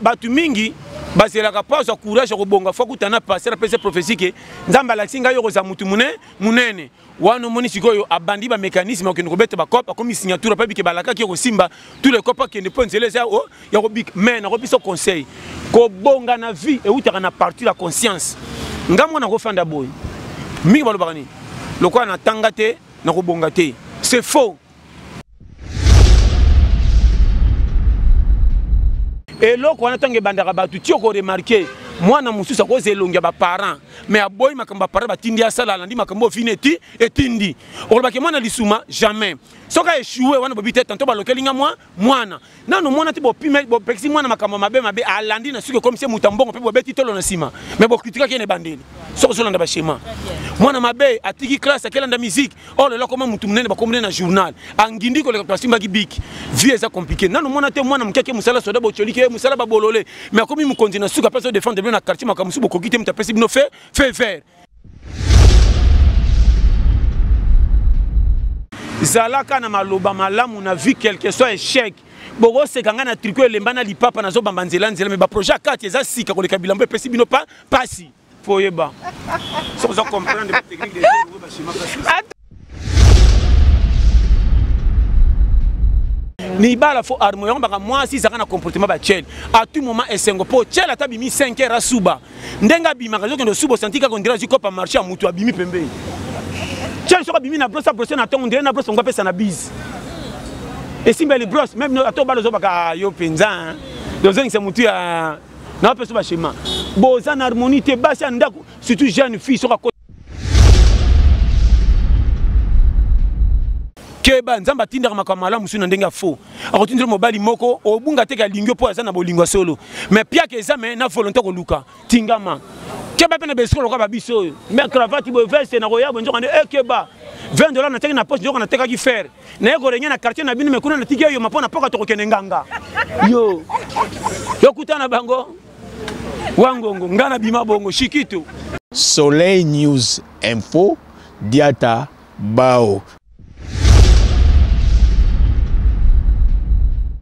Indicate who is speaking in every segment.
Speaker 1: batu mingi bazelaka pasa courage ko bonga fo kutana passer pese prophétie ke nzamba la singa yo za mutu munene wana moni sikoyo abandi ba mécanisme ko beta ba kopa comme signature pa bike balaka ki ko simba tous les copa qui ne peut nzele za o ya ko bik mais na ko biso conseil ko bonga na vie et utaka na partie la conscience ngamwa na ko fanda boy mingi balo bakani lokwa na tangate na ko bonga te c'est faux. Et là, quand on a tant tu as remarqué, moi, je suis allé à mes parents, mais à boy, mes parents tindi à ça, lundi, mes parents finiti et tindi. Or, moi, je suis jamais. Si on a échoué, on a peut-être tantôt baloké linga moi, non, moi, na tibo pime, pexi moi na makamba mabe à lundi na suke comme si mutambo on peut bobe titolo na sima. Mais bon, critique qui est bandeli. Soko solo ndaba schéma. Moi na mabe atiki classe akela nda musique. Oh là là comment mutumnene ba comme na journal. Angindi ko le simba ki bik. Vie ça compliqué. Non, moi na te moi na mkeke musala soda bocholi ke musala ba bololé. Mais comme mu continue suka personne défendre bien na quartier makamusu boko kite mutapesi bino fait faire. Zalaka na maloba malamu na vie quel que soit échec. Bogo se kanga na tricot lembana lipapa na zo bambanzela nzela mais ba projet 4 eza sika ko le kabila mbe pesi bino pas si foyeba. So vous comprendre la technique des jeux ba chima pas. Ni bala fo armoire baka moi si zaka na comportement ba tchel à tout moment esengo po tchel atabimi 5 heures à suba ndenga bima ka zo ke ndo subo santika ko ndira jiko pa marché a mutu abimi pembe. Tiens, je suis na brosse à brosser na ton on na brosse on va faire ça na bise. Et si les brosses même à to balo zo baka yo penza donc c'est mutu à na peso ba schéma. Boza na harmonie te basi ndako surtout jeune fille sur Keba nzamba tindaka makamala musu na ndenga fo. Akotindira mobali moko obunga teka lingyo po aza na bolingwa solo. Mais pia ke za mais na volonté ko luka. Tingama. Keba pena besko loka ba biso. Mais cravate bo veste na roya bonjo kande keba. $20 na teka na poche njoko na teka ki faire. Na yego renya na quartier na bino mekuna na tikia yo mapona poka to kokene nganga. Yo. Yo kutana bango. Wangongo ngana bima bongo shikito.
Speaker 2: Soleil News Info Diata Bao.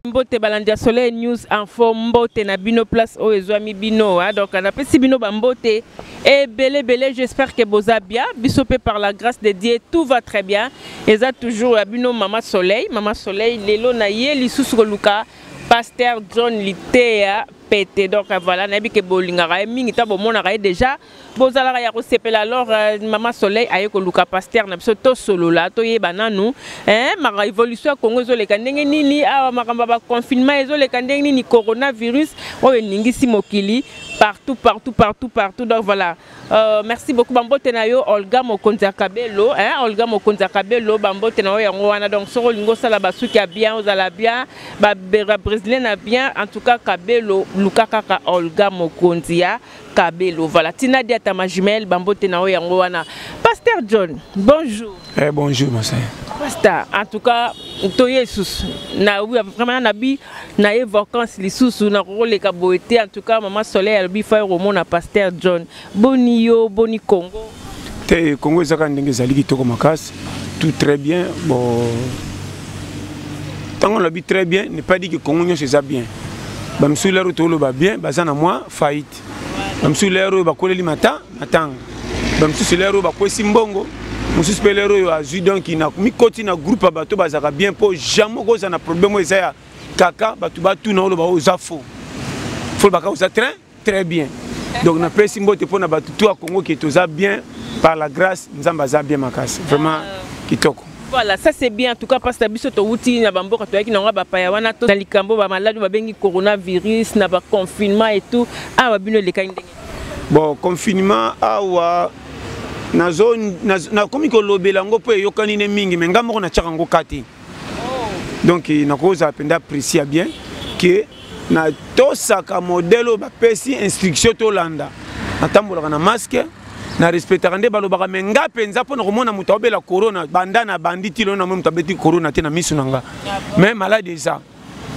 Speaker 3: Mbote balandia Soleil News Info mbote na bino place o ezwami bino donc on appelle si bino bambote et belé j'espère que boza bien bisopé par la grâce de Dieu tout va très bien et ça toujours bino Maman Soleil lelo na ye lisusu ko luka Pasteur John Litea pété donc voilà nabi ke bolingara mingi ta bomona déjà bozala ya ko sepela alors Maman Soleil aye ko luka Pasteur na biso to solo la to yeba nanu ma révolution Congo zo le kandenge nini a makamba ba confinement ezo le kandenge nini coronavirus o ningisi mokili partout donc voilà merci beaucoup bambote na yo Olga Mokonza Kabelo Olga Mokonza Kabelo bambote na yo yango wana donc soro lingo sala basuki bien ozala bien ba brésilien na bien en tout cas Kabelo Lukaka Olga Mokonzia Kabelo voilà tina dia ta ma jumelle bambote na yo yango wana Pasteur John bonjour
Speaker 1: bonjour ma sœur
Speaker 3: Pasteur en tout cas to Jesus na vraiment nabi na vacances les sous na role ka boete en tout cas Maman Soleil albi fa romo na Pasteur John boni yo boni Congo
Speaker 1: te Congo ezaka ndenge zali kitoko makasi tout très bien bon tant on l'habite très bien n'est pas dit que Congo nyonso eza bien bamsulero to lo ba bien bazana moi faillite bamsulero ba koleli matanga bamsulero ba kwesi mbongo mususpelero yo azu donc ina mikoti na groupe bato bazaka bien po jamais koza na problème eza kaka bato batu na lo ba ozafo faut baka oza très bien donc na pesi mbote po na bato to a Congo qui toza bien par la grâce nzamba za bien makasi vraiment kitoko.
Speaker 3: Voilà, ça c'est bien en tout cas parce que biso to wuti na bamboka to yaki na ba paya wana to likambo ba malade ba bengi coronavirus na ba confinement et tout ah ba bino le ka ndenge.
Speaker 1: Bon confinement awa na zone na komi ko lobela ngo po yokani ne mingi mais ngamoko na tshaka ngo kati. Donc na koza penda apprécier bien que na tosaka modèle ba pesi instruction to landa. Natambola na masque na respecter ande balobaka menga penza pona komona mutu obela corona bandana banditi lona mutu abeti corona te na misu nanga mais malade ça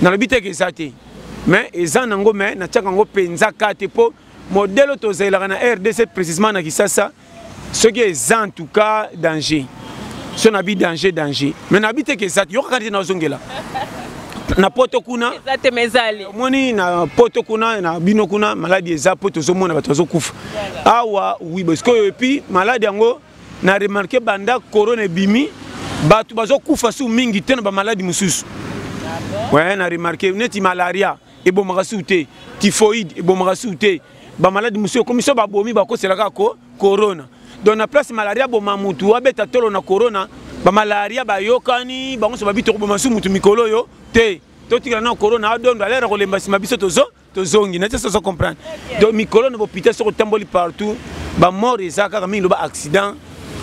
Speaker 1: na lobite ke sate mais eza nango mais na tchaka ngo penza kate po modèle to zelaka na RDC précisément na Kisasa ce qui est en tout cas danger ce na bi danger mais na bite ke sate yo kakati na zongela na poto kuna
Speaker 3: ezate mezali
Speaker 1: moni na poto kuna na bino kuna maladie eza poto zomona bato bazokufa awa oui parce que et puis maladie yango na remarqué banda corona bimi bato bazokufa su mingi te na ba maladie mususu ouais na remarqué neti malaria ebomaka su te typhoïde ebomaka su te ba maladie mususu comme so ba bomi ba koselaka ko corona donc na place malaria boma mutu abeta tolo na corona ba malaria ba yokani bango so babito ko masu mutu mikolo yo te totika na corona adondo alera ko lemba sima biso tozongi na ça comprendre donc mikolo no hôpital so tamboli partout ba mort ezaka kama lo ba accident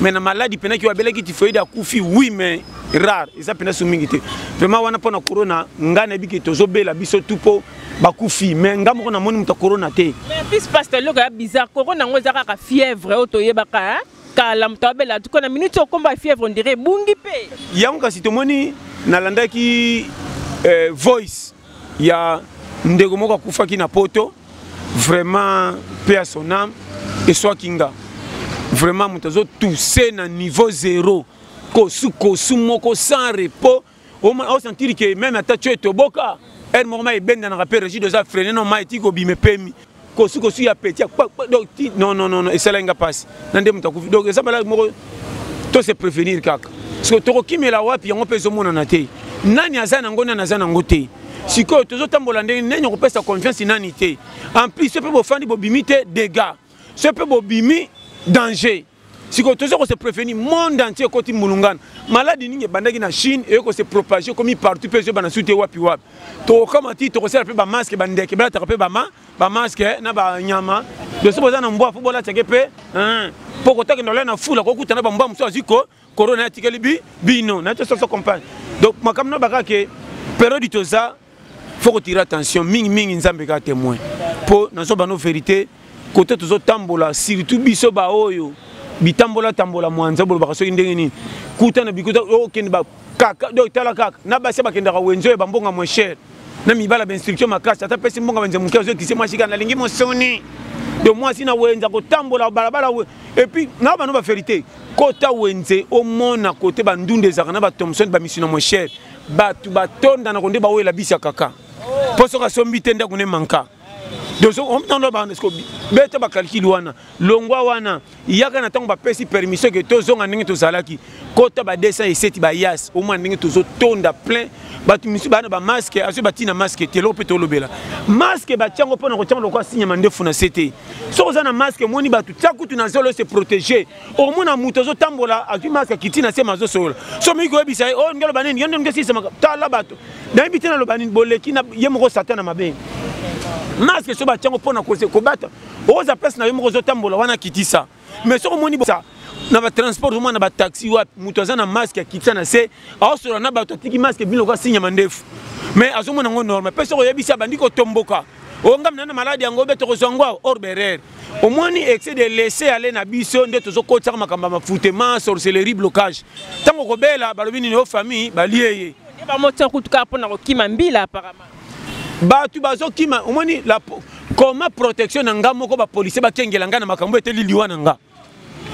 Speaker 1: mais na maladie pena ki wabeleki typhoïde akufi oui mais rare eza pena so mingi te vraiment wana pona corona ngana biki tozobela biso tupo bakufi mais ngamo ko na moni muta corona te
Speaker 3: mais puis parce que le gars bizarre corona ngo ezaka ka fièvre otoyebaka kala mtabela tuko na minute okomba fièvre on dirait bungi pe
Speaker 1: yango kasi tomoni nalandaki voice ya ndeko moko akufaki na poto vraiment paix à son âme et soit kinga vraiment mutazo toussé na niveau zéro kosu moko sans repos on sentir que même ata tu es toboka elle moment e benda na rappel régime de ça freiner non ma etiko bime pemi kosu ya petit donc non et ça là nga passe nande mutakufi donc ça bala moko to se prévenir kaka parce que toko kimela wapi yango peso mona na te nani azana ngona na zana ngote siko tozo tambola ndenge nani ko pesa confiance nani te en plus ce peut bo fandi bo bimite dégâts ce peut bo bimi danger siko tozo ko se prévenir monde entier koti mulungana maladie ninge bandaki na Chine et ko se propager comme partout peso bana souté wapi to kama ti to ko se ba masque bandeke ba ta ba masque na ba nyama de so bozana mbwa football atake pe poko taka ndola na fula ko kutana ba mbwa muso aziko corona atikeli bino na to so comprendre donc makamna baka ke période toza faut retirer attention mingi nzambe ka témoin po na so bano vérité côté tozo tambola surtout biso ba oyo bitambola mwanza bolo baka so ndenge nini kutana bikuta okende ba kaka do tala kaka na base bakenda ka wenzo ba mbonga moins cher na mibala ba instruction makasi ata pesi mbonga benze mukazo kise mwashika na lingi mosoni de moi sina wenza ko tambola balabala et puis na bano ba vérité kota wenze au mona côté ba ndunde zaka na ba Thomson ba misina moins cher batu batonda na konde ba wela bisa kaka poso ka sombi tenda kune manka donc on n'en ba ndesco beta ba calcul wana longwa wana yaka na tango ba pesi permission que tozonga ndenge tozalaki kota ba 207 ba yas au moins ndenge tozo tonda plein batu misu bana ba masque aso batina masque te lo peto lobela masque ba tiango pona ko tiango ko sinya mandefu na CT so ozana masque moni batu tiaku tu na zolo se protéger au moins na mutozo tambola atu masque kitina se mazo sola so mi go ebisa o ngelo baneni yondo ngesi se tala batu na bitina lo baneni boleki na yemo ko satana mabe masque so ba tiango pona ko se ko bata oza place na yemo ko zotambola wana kitisa mais so moni ça na ba transport au moins na ba taxi wa mutoza na masque kitisa na se aosora na ba tiki masque bilo ko sinya mandefu mais azomo na ngo normal peso ko yebisa bandiko tomboka o ngam na malade yango beto ko zongwa orberer au moins ni excès de laisser aller na biso nde tozo ko tsaka makamba mafutema sorcellerie blocage tango ko bela balobi ni no famille balieye
Speaker 3: ba moto kutuka pona ko kima mbila apparemment
Speaker 1: batu bazo kima au moins ni la comment protection na ngamo ko ba policier ba kengela ngana makambo eteli liwana nga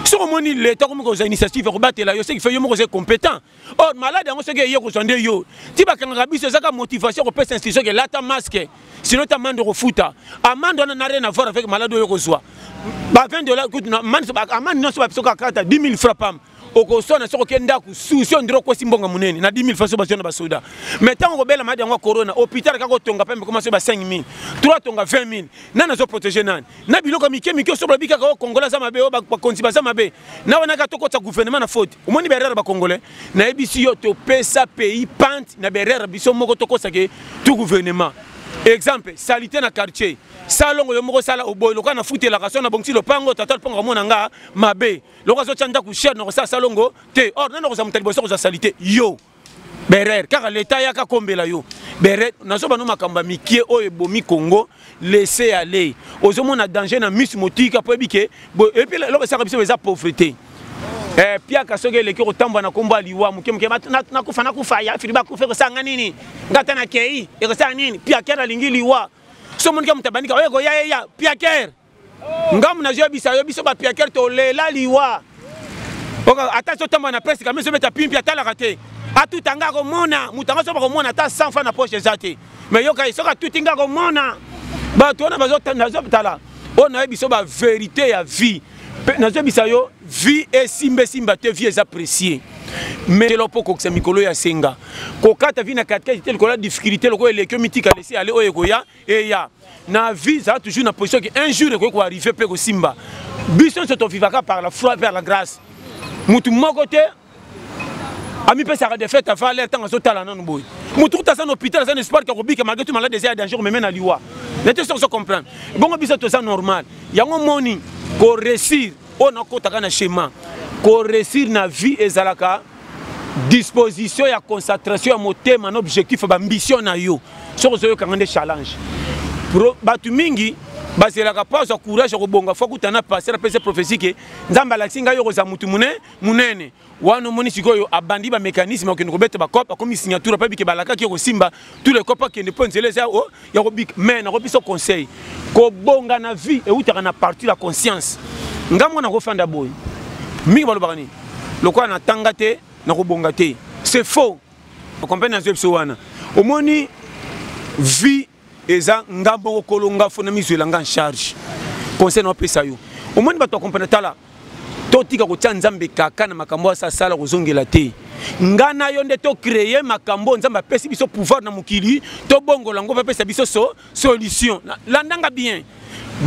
Speaker 1: si on moni l'état comme aux initiatives pour battre là, je sais qu'il fait yo c'est compétent. Or malade on sait que yo ko sonde yo. Ti ba kanga biso zaka motivation ko pesa institution que là ta masque. Sinon ta mande refuta. Amande on n'a rien à voir avec malade yo ko soit. Ba $20 coûte amande non so ba biso ka 10 000 francs pam. Oko sona soko kenda ku souci ndiro ko simbonga munene na 10 000 francs so ba ba soda. Mais tant ko bela malade yango corona hôpital ka ko tonga pembe commencer ba 5 000. 3 tonga 20 000. Nana zo protéger nani. Na biloko mike so ba bika ko kongola za mabe o ba konsiba za mabe. Na wana ka toko ta gouvernement na faute. Omoni berere ba congolais. Na ebisi yo to pesa pays pante na berere biso moko toko sake tout gouvernement. Exemple, salité na quartier. Salongo yo moko sala oboy loka na fuite la kaso na bongsi lo pango tatal pango mona nga mabe. Loka zo chanda ku cher na sa salongo te or na ko za mutali boso za salité yo. Berere car l'état ya ka kombela yo. Berere nazo banu makamba mikie o ebomi Congo laisser aller. Ozo mona danger na miss motika po ebike et puis loka sa biso eza pauvreté. Pia kasoge leki otamba na komba liwa muke na kufa ya filiba kufa ko sanga nini ngata na kei e ko sanga nini pia kera lingi liwa so mon kam tabanika oyo ya pia ker ngam na jo bisa yo biso ba pia ker to lela liwa oka ata so tamba na presse kameso beta pimpi atala kate atutanga komona mutanga so komona ta 100 francs na poche ezate mais yoka isoka tutinga komona bato na bazotala on a biso ba vérité ya vie nazo bisayo vie simba te vie apprécié mais c'est l'oppo que mikolo ya senga kokata vie na katkati tel ko la difficulté loko eleke mitika laisser aller oyekoya et ya na vie ça toujours na position que un jour ko arriver pe ko simba biso se to vivaka par la foi vers la grâce mutu moko te ami pe ça défaite avant l'air tant so tala nan boy mutu ta san hôpital san espoir ko bika malgré tout malade désir danger mais mena liwa n'était sans se comprendre bon biso to ça normal yango moni ko réussir on a kotaka na schéma ko réussir na vie ezalaka disposition ya concentration ya motema na objectif ba ambition na yo soko zo yo kangande challenge pro batu mingi bazelaka pas za courage ko bonga fo kutana passer pese prophétique nzamba la singa yo ko za mutu munene wano moni sikoyo abandi ba mécanisme ko ko beta ba kopa comme signature pa bike balaka ki ko simba tous les copains qui ne peut nzeleza o ya ko bik mais na ko biso conseil ko bonga na vie et utaka na partie la conscience ngamwa na ko fanda boy mingi balobaka ni lokwa na tangate na ko bonga te c'est faux on comprend na zepso wana omoni vie eza ngambo kolonga fona mizwela nga en charge conseil na pesa yo omoni bato comprendre tala totika ko nzambe kaka na makambo asa sala ko zongela te ngana yo nde to créer makambo nzamba pesi biso pouvoir na mukili to bongola ngo pesa biso solution landanga bien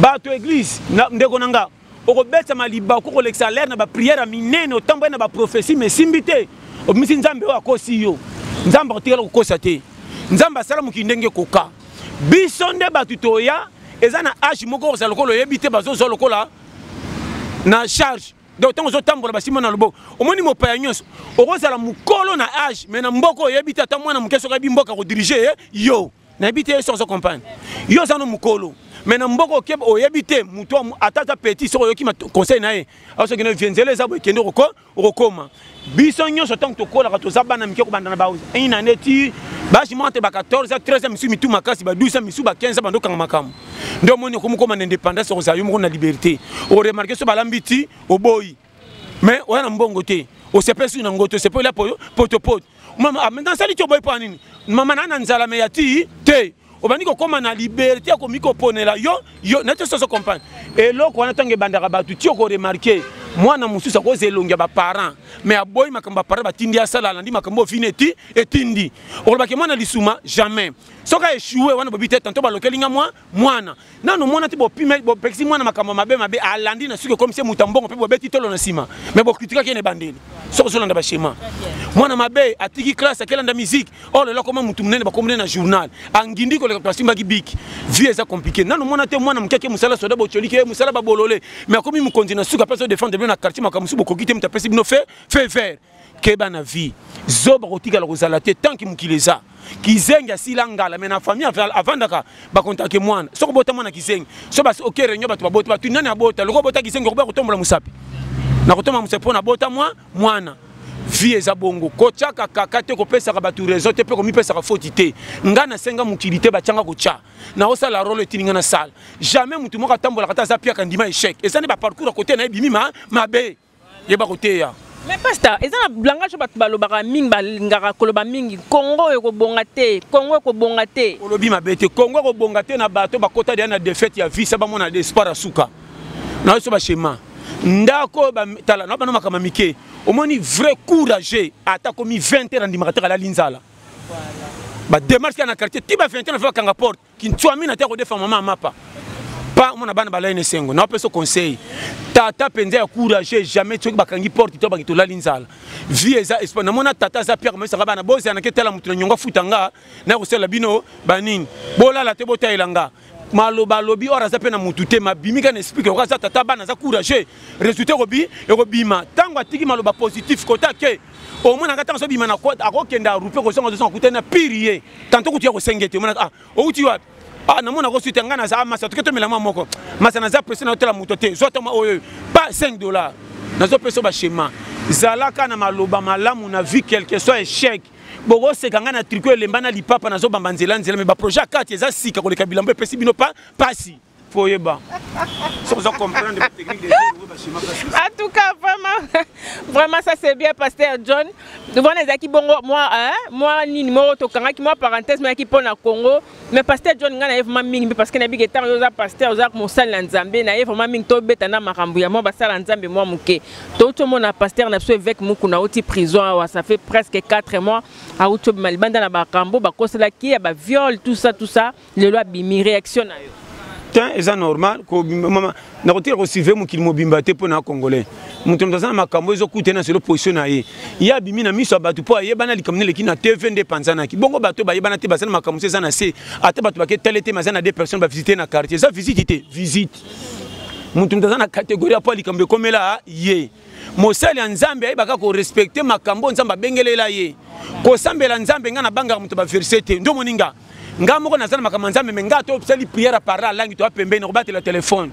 Speaker 1: bato église ndeko nanga okobeta maliba ko l'exalaire na ba prière minene otambo na ba prophétie mais simbité omisi nzambe wa kosi yo nzamba otikala ko kosa te nzamba sala mukili ndenge koka biso nde batu toya eza na age moko za lokolo yebite bazo zo lokola na charge donc tant zo tambola basimo na loboko omoni mopaya nyonso okozala mukolo na age mais na mboko yebite ata mwana mukeso ka bimboka ko diriger yo na yebite so comprendre yo za no mukolo mais na mboko ke oyebite muto atata petit so yoki ma conseil na ye aso kene vienzele za bo kende okoma biso nyonso tant to kola ka to za bana mike ko bandana ba ina neti bashi monte ba 14 13 misu mitu makasi ba 12 misu ba 15 ba ndokanga makamu ndo moni ko mukoma na indépendance ko za yo mo na liberté o remarquer so balambiti o boyi mais wana mbongo te o sepesi na ngoto sepo la poto mama maintenant sali to boy pa nini mama na nzala me yati te obandi ko koma na liberté ko miko ponela yo nete so comprendre et loko wana tange bandaka batu ti ko remarquer mwana mususa ko zelongia ba parents mais aboyi makamba parents batindi asala landi makambo fineti etindi olobaki mwana lisuma jamais soka échoué wana bobi tete tanto balokelinga mwana nano mwana ti bopime bopexi mwana makambo mabe alandi na suke comme c'est mutambongo pe bobeti tolo na sima mais bokritika kene bandeli soko solanda ba schéma mwana mabe atiki classe akelanda musique oh lelo comment mutu munene bakomune na journal angindi ko le pasimba ki biki vie eza compliqué nano mwana te mwana mukeke musala soda bocholike musala babolole mais akomi mukonzi na suka peso défendre na quartier makamusu bokokite mutapesi bino fait vert keba na vie zoba kotika la kozala te tant que mukileza kizenga silangala mais na famille avandaka ba contacter mwana soko bota mwana kizenga so ba OK renyo bato babota batu nani abota loko bota kizenga ko ba kotombola musapi na kotoma musapi na bota mwana vie eza bongo kochaka kaka te kopesa ka batu raison te pe ko mi pesa ka faute te ngana senga mukilité ba changa kocha na osa la rôle tininga na salle jamais mutu moka tambola kata za pia kandima échec et ça ne ba parcours à côté na bimi mabe yeba côté ya
Speaker 3: mais pasteur eza na langage batu balobaka mingi balingaka koloba mingi Congo ko bonga te olobi mabe te Congo ko bonga te na bato bakota de na défaite ya vie ça ba mona d'espoir asuka na so ba schéma ndako ba tala na bana makama mike omoni vrai courage ata komi 20 heures andimaka la linzala ba démarche na quartier ti ba 20 heures na kanga porte ki ntwami na te ko defa mama mapa pas mona bana bala ine sengo na peso conseil tata penza ya courage jamais tu bakangi porte to ba la linzala vie eza espoir na mona tata za pierre mesa bana boza na ketela mutu na nyonga futanga na ko sela bino banini bola la te bota ilanga maloba lobi ora za pena mutu te mabimi kana explique ko za tata bana za courage résultat ko bima tango atiki maloba positif kota ke au moins ngata so bima na ko akokenda rupe ko songa zo kutena pirier tanto kutia ko sengete mona o uti wa na mona ko suite ngana za masa to mela moko masa na za presse na hôtel mutu te zo to oyo pas $5 na zo peso ba schéma zalaka na maloba malamu na vie quelque soit échec bogo sekanga na tricot lembana lipapa na zo bamba nzela mais ba projet 4 eza sika ko le kabila mbe pesi bino pas si
Speaker 1: faut y ba. Sans comprendre la technique des
Speaker 3: en tout cas, vraiment ça c'est bien, Pasteur John. Devant les acquis, bon, moi, ni numéro tokanga qui moi parenthèse, mais qui pour le Congo. Mais Pasteur John, on a vraiment ming parce que n'habite temps, on a pasteur, on a mon salle en Zambie, on a vraiment ming to betana makambuya, moi basal en Zambie, moi mouké. Tout le monde a pasteur, n'a pas avec moukuna outi prison, ça fait presque 4 mois. À outi malbanda na bakambo, bakose la qui a viol, tout ça, le loi bimi réaction na yo.
Speaker 1: C'est normal que maman na côté recevoir mon qu'il mobimbaté pour na congolais mutu mtazana makambo ezo kutena sur position na ye ya bimi na miso batu po ye bana likamne leki na TV nde panzana ki bongo bato ba ye bana te basana makambo c'est ça na se ate bato ba ke telete mazana des personnes ba visiter na quartier ça visite mutu mtazana catégorie po likambe komela ye mosali nzambe ay baka ko respecter makambo nzamba bengelela ye ko sambela nzambe ngana banga mutu ba versete ndo moninga nga moko nazana makamanza me nga to sali prière par là langi to apembe no batela téléphone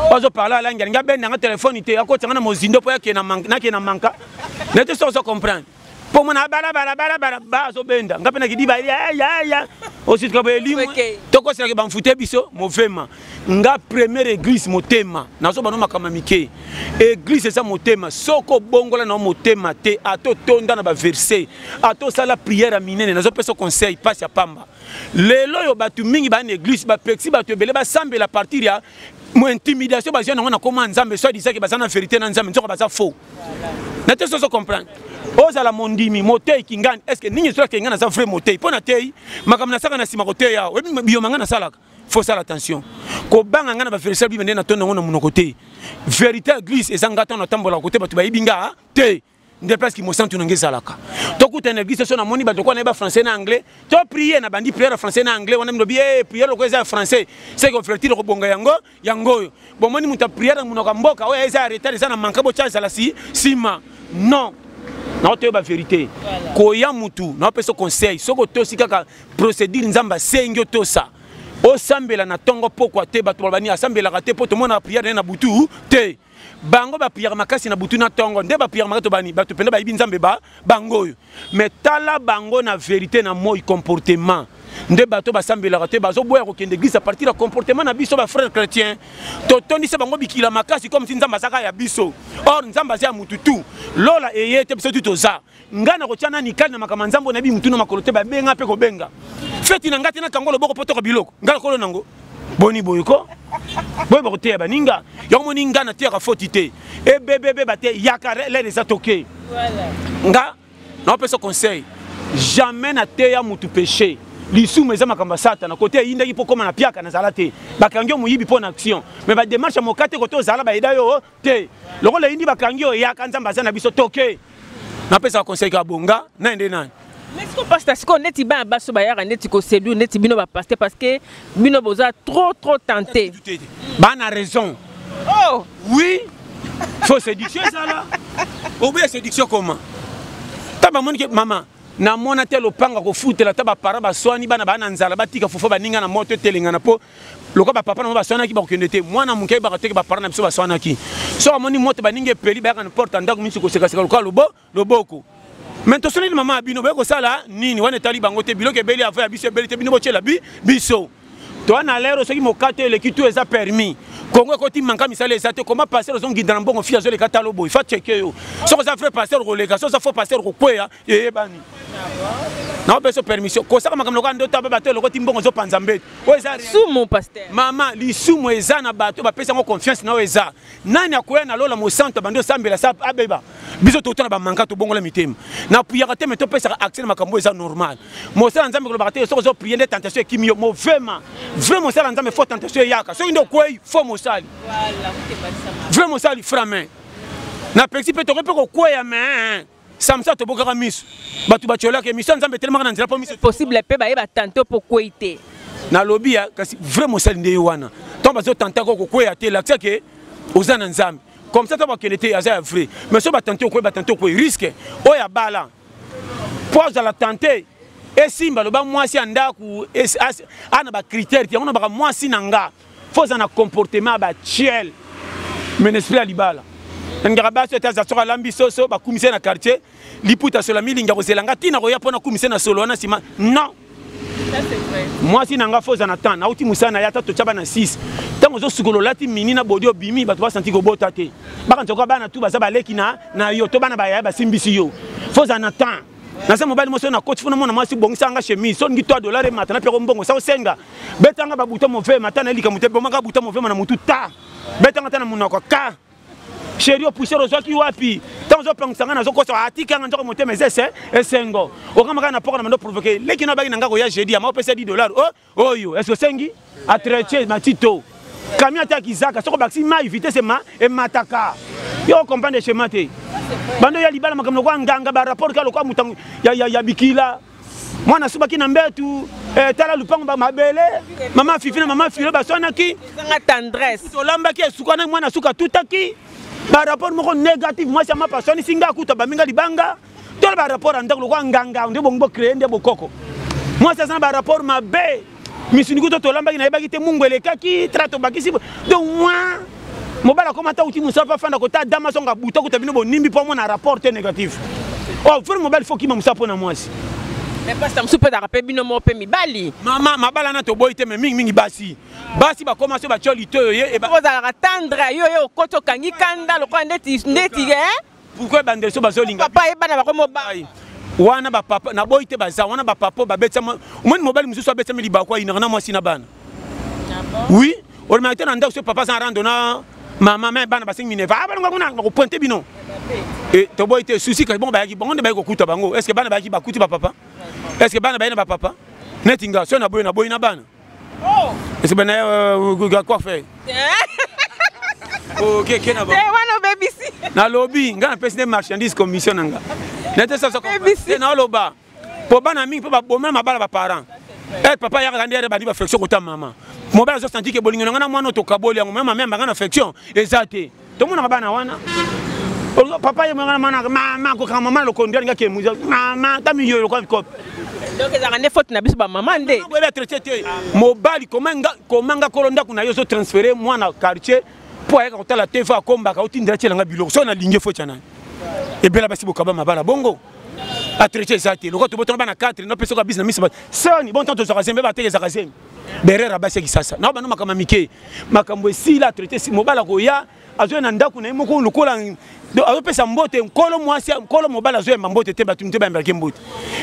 Speaker 1: bazo parler à langi nga ben na téléphone ité akotanga na mozindo po yake na manka nete so comprendre po mona bala bazo benda nga pena kidiba ya aussi ka belimu toko sera ba mfute biso movement nga première église motema nazo bano makama mike église ça motema soko bongola na motema te ato tonda na ba verset ato sala prière minene nazo pesa conseil passe ya pamba lelo yo batu mingi ba na église ba pexi batu ebele ba sambe la partir ya mo intimidation ba jana na koma nzambe so disait que ba na vérité na nzambe nzoko ba ça faux na te so comprendre ozala mondimi motei kingani est-ce que ninyi so kingana za vrai motei pona tei makamna saka na sima kote ya webi biyo mangana salaka faut faire attention ko banga ngana ba verset bi mende na tonda ngona muno côté vérité église ezangata na tambola côté batu ba ibinga te nde place qui mo senti na ngezalaka to kuta na église so na moni ba to ko na ba français na anglais to prier na bandi prière français na anglais wana mbi prière ko eza français c'est que frère ko bonga yango bon moni muta prière muno ka mboka o eza arrêter eza na manka bo charge la sima non na to ba vérité ko ya mutu na peso conseil soko to sikaka procédure nzamba sengyo to sa o sambela na tongo pokwa te bato bani asambela te poto mona prière na butu te bango ba prière makasi na butu na tongo nde ba prière makato bani bato penda ba ibi nzambe ba bango mais tala bango na vérité na moi comportement nde bato basambela te bazo boya ko kende église à partir du comportement na biso ba frère chrétien to tondi se bango bikila makasi comme si nzamba saka ya biso or nzamba ya mututu lola eyete biso tutoza ngana ko tiana ni kana makama nzambo na bi mutu na makolo te ba benga pe ko benga feti na ngati na kangolo boko poto ko biloko ngala ko nango boni boyko boy boko te ba ninga yo moni ngana te ka foti te e bebe ba te yakare les les atoke voilà nga na peso conseil jamais na te ya mutu péché lisu meza makamba satana côté yinda ki pokoma na piaka na zalate bakangyo muyibi pona action mais ba démarche mokate côté ozala ba ida yo te lokola yindi bakangyo ya kanzamba za na biso toke na pesa conseil ka bonga na ende nani
Speaker 3: mais ce qu'on passe parce qu'on est ba baso ba ya neti ko séduire neti bino ba passer parce que bino boza trop tenté
Speaker 1: ba na raison
Speaker 3: oh
Speaker 1: oui faut séduction ça là ou bien séduction comment taba moni maman na mona te lopanga ko futela ta ba para ba swani bana bana nzala batika fofo baninga na moto telinga na po loka ba papa na ba swana ki ba kokende te mwana muke ba teke ba para na biso ba swana ki so amoni moto baninga peli ba kana porte ndako minsi ko seka seka loboko mais to soni mama abino ba ko sala nini wana tali bango te biloke beli afa biso beli te bino bochela biso to na lero soki mokate le kitu eza permis Congo ko ti manka misale eza te comment passer aux ngidana mbongo fia zo le katalo boy fa checker yo so ko za frère passer ko le ka so ça faut passer ko kwea e bani na beso permission ko saka makamlo ka ndo ta ba te lo ko ti mbongo zo panza mbete o eza
Speaker 3: sous mon pasteur
Speaker 1: mama li sous mo eza na bato ba pesa ngo confiance na o eza nani akoya na lola mo centre bando sambela sa abeba biso to tona ba manka to bongo la mitema na puyaka te meto pesa accès makambo eza normal mo sala nzambe ko ba te so zo prier de tentation kimio mo vraiment sala nzambe faut tentation yaka so ndo kwei faut mo sali vraiment sali frame na pexi pe to ko kwea mais samsa to bokaka miso batu bachola ke miso nzambe tellement na nzela po miso
Speaker 3: possible pe ba yeba tanto po kwete
Speaker 1: na lobby kasi vraiment sali nde wana to bazo tanta ko kwea te la que ozana nzambe comme ça to ba kelete aza vrai mais so ba tante ko risque oya bala pose la tenter et simba lo ba mwasi andaku ana ba critère ti ona ba mwasi nanga faut un comportement ba tiel mais esprit alibala ngara ba so ta za so lambi so ba kumise na quartier liputa so la milinga ko zelanga tina ko ya pona kumise na solo na sima non ça c'est vrai moi si nanga faut en attendre na uti musana ya ta to chaba na 6 tant tant que sukolo lati mini na bodio bimi ba to senti ko bota te ba kan to ko bana tu ba za ba leki na yo to bana ba ya ba simbisi yo faut en attendre na sa mobile moso na coach funa mona mwasi bongisa nga chemise so ngi $3 matana pe ko mbongo sa osenga betanga ba buta move matana lika mute bomaka buta move na mutu ta betanga tana munoko ka chéri opoussé rozwaki wapi tant ozopangisa na zokoso atika nga nzoko mote mezese esengo okamaka na poko na mando provoquer leki na bagi na ngako ya jeudi ama opesa $10 oh yo est-ce que sengi a traité matito camion ataki zaka soko baxi ma vitesse ma e mataka yo comprendre chemin te bando ya libala makamlo kwa nganga ba rapport ka lokwa mutangu ya bikila mwana subaki na mbetu tala lupango ba mabele mama fifina mama filo ba sonaki
Speaker 3: nga tendresse
Speaker 1: to lambaki sukana mwana suka tutaki ba rapport moko négatif moi ça ma personne singa kuta ba minga libanga to ba rapport andako kwa nganga ndebo ngbo créer ndebo koko moi ça ba rapport mabe misuni kuto to lambaki na yebaki te mungu elekaki trato bakisi donc moi mobala komata uti musafa fanda kota dama songa buta kuta bino bo nimbi po mo na rapport négatif oh frère mobile faut ki ma musapo na mwasi
Speaker 3: mais pas ça msupe da rappel bino mo pe mi bali
Speaker 1: mama mabala na to boyite me mingi basi ba commencer ba choli to ye e ba
Speaker 3: ozala tendre yo koto kangi kanda lokwa ndeti
Speaker 1: pourquoi bande so bazolinga
Speaker 3: papa e bana ba ko mobile
Speaker 1: wana ba papa na boyite baza wana ba papa ba betsa mo mobile mususu abetsa mi libakwa ina na mwasi na bana oui on m'a été dans ce papa sans rendre na maman mais bana ba 5 minutes va ba ngona ko pointer bino et to boyite souci ka bon ba ki bon de ba ko kuta bango est-ce que bana ba ki ba kuti ba papa est-ce que bana ba ina ba papa netinga so na boy na bana oh est-ce que bana quoi faire OK na ba
Speaker 3: wana baby si
Speaker 1: na lobby nga na pesi de marchandise commission nga nete ça c'est na loba po bana mingi po ba bomema bala ba parents papa ya ka ndere ba di ba flexion ko ta maman mobile zo senti ke bolingo nga na mwana to kaboli yango même même nga na affection ezate to mona bana wana papa ya nga na mama ko kama mama lo kondia nga ke muza mama ta mi yo ko ko
Speaker 3: donc ezanga ne faute na biso ba maman nde
Speaker 1: ko ba traité mobile komanga kolonda kuna yo zo transférer mwana quartier po ya ko tala tefa komba ka utindira tshela nga biloko so na linge fo tshana e bela basi bokaba mabala bongo a traité ezate loko to botona bana 4 no peso ka business misa soni bon temps to zaka zembe ba teke zaka zembe berera basi ki sasa na bana makama mike makambo esila traité si mobala ko ya azo na ndaku na moko lukola azo pesa mbote nkolo mwasi nkolo mobala azo ya mbote te batumte ba mberke mbote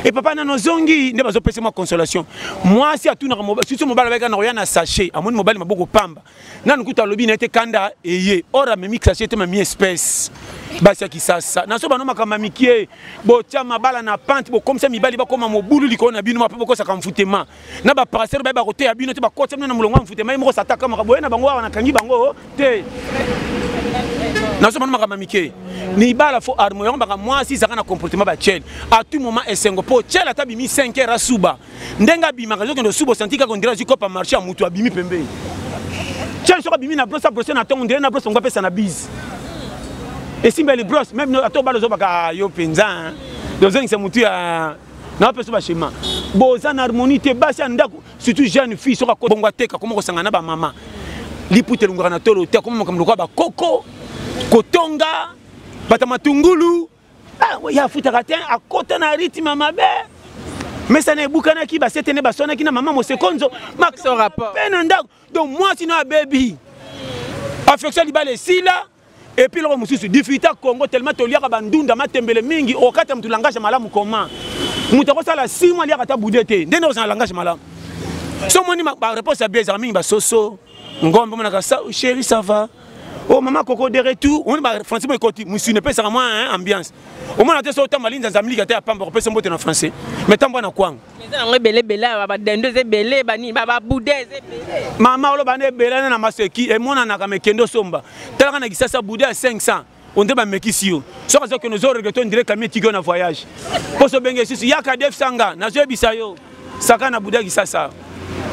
Speaker 1: et papa na nozongi ne bazo pesa ma consolation mwasi atuna mobala si mobala ba kana na sachet amoni mobala maboko pamba na nkuta lobi na ete kanda eye ora memi sachet te mami espèce basi ki sasa na so bana makama mike botia mabala na pante bo comme ça mibali ba koma mobulu liko na bino mapo ko saka mfutema na ba parcelle ba kote ya bino te ba kote na mulongo mfutema moko sataka makabo na bango wana kangi bango te na so bana makama mike ni bala fo armo yo baka mwasi zaka na comportement ba chel à tout moment esengo po chel atabimi 5 heures suba ndenga bima ka zo suba sentika ko ndira ziko pa marché a mutu abimi pembe chel so abimi na brosse na tongo ndira na brosse ngo pesa na bise et si belle brosse même à to balo zo baka yo penza dozo ngi se mutu ya na pesa ba shema boza na harmonie te basi ndako surtout jeune fille so ka bongo teka komo ko sangana ba mama lipute lunga na tolo te komo kamlo ba koko kotonga bata matungulu ya futa katen akota na rythme mabe mais ça ne bukana ki ba setene ba sona ki na maman mo sekonzo max
Speaker 3: son rapport
Speaker 1: ben ndako donc moi sinon a baby affection libale sila et puis le mususu difficulté Congo tellement tolia ka bandunda matembele mingi okata mtu langage malamu comment mutako sala 6 mois liaka ta boudete ndendo za langage malamu so moni ba réponse à bien mingi ba soso ngombe mona ka ça chérie ça va oh maman coco de retour on va français moi écoute musu ne peut ça moi ambiance au moins na so ta malinza za mlika ta pamba ko pesa mbote na français mais tambo na kwanga
Speaker 3: mais belé belé ba dendo ze belé bani ba boudé ze belé
Speaker 1: mama olo bane belé na maseki e mona na ka mekendo somba tala na kisasa boudé à 500 on te ba mekisio so ka que nous autres regretons dire ka metigo na voyage poso benge sisi yaka def sanga na zo bisayo saka na boudé kisasa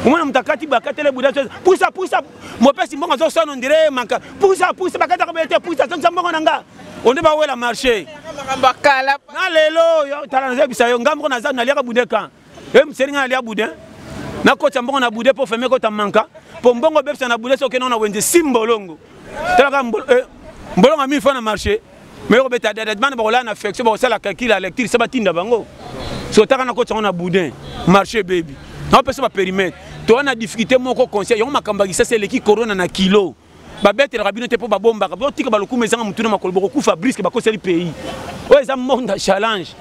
Speaker 1: umwana mtakati bakatele boudé poussa mo pesi mbongo zo sono ndire manka poussa bakata ka bete poussa sansa mbongo nanga on te ba wela marché
Speaker 3: bakala
Speaker 1: na lelo yo tala na zo bisayo ngambo na za na liaka boudé kan mseringa alia boudin na kocha mbongo na boudin po feme ko tamanka po mbongo bepsa na boudin so ke na wenze simbolongo tala mbolongo a 1000 francs na marché mais ko beta dede bana ba na affection ba sala calcul à lecture ça batinda bango so taka na kocha na boudin marché baby na pesa ba périmètre to na difficulté moko conseil yo makamba ça c'est l'équipe corona na kilo ba bête la bino te po ba bomba ba tika ba lokume zanga mutuna makolo boko kufa brisque ba koseli pays o eza monde challenge